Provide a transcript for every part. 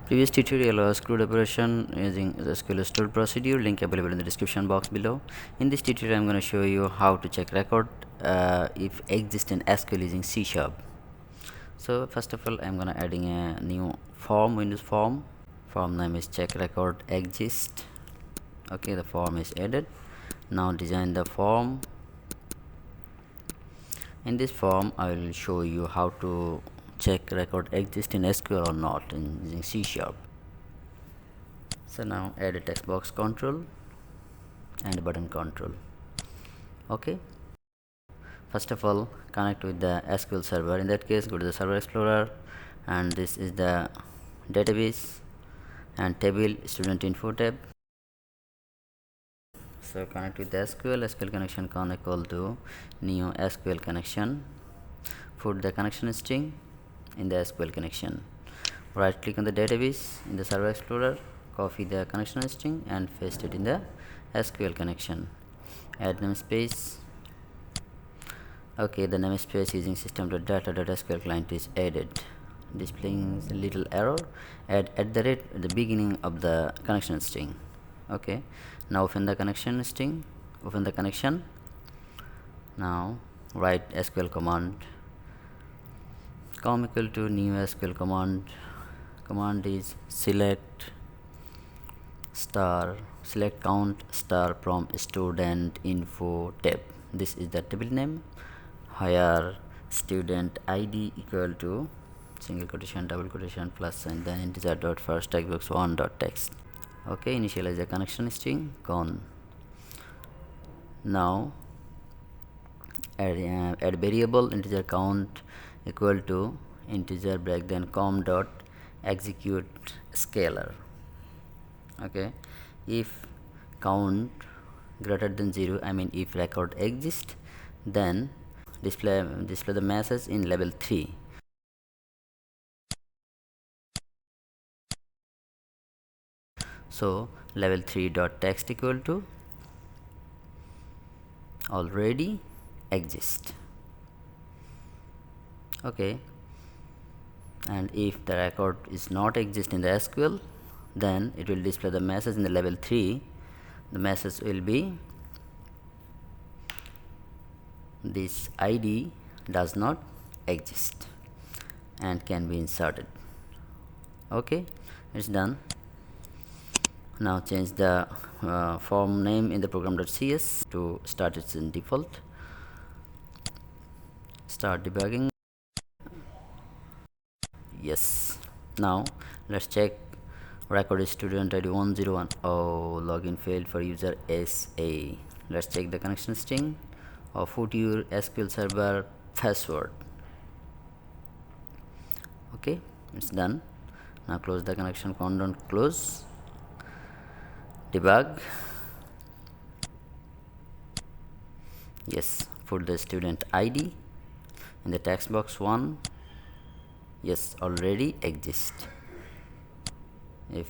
Previous tutorial was CRUD operation using the SQL stored procedure, link available in the description box below. In this tutorial I'm going to show you how to check record if exists in SQL using C#. So first of all I'm going to adding a new form, Windows form name is check record exist. Okay, the form is added. Now design the form. In this form I will show you how to check record exist in SQL or not in using C#. So now add a text box control and button control. Okay, first of all connect with the SQL server. In that case, go to the Server Explorer, and this is the database and table student info tab. So connect with the SQL connection equal to new SQL connection. Put the connection string in the SQL connection. Right click on the database in the Server Explorer, copy the connection string and paste it in the SQL connection. Add namespace. Okay, the namespace using system.data.sql client is added. Displaying a little error. Add at the beginning of the connection string. Okay, now open the connection string. Open the connection. Now write SQL command. Com equal to new SQL command. Command is select count star from student info tab. This is the table name. Here student ID equal to single quotation, double quotation, plus sign, then integer dot first text box 1 dot text. Okay, initialize the connection string con. Now add variable integer count equal to integer break then com dot execute scalar. Okay, if count greater than 0, I mean if record exists, then display the message in level 3. So level 3 dot text equal to already exist. Okay, and if the record is not exist in the SQL, then it will display the message in the level 3. The message will be this ID does not exist and can be inserted. Okay, it's done. Now change the form name in the program.cs to start its in default. Start debugging. Yes, now let's check record is student ID 101. Oh, login failed for user SA. Let's check the connection string or put your SQL server password. Okay, it's done. Now close the connection, countdown close, debug. Yes, put the student ID in the text box 1. Yes, already exist. If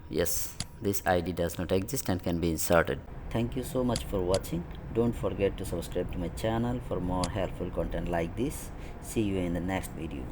yes, this ID does not exist and can be inserted. Thank you so much for watching. Don't forget to subscribe to my channel for more helpful content like this. See you in the next video.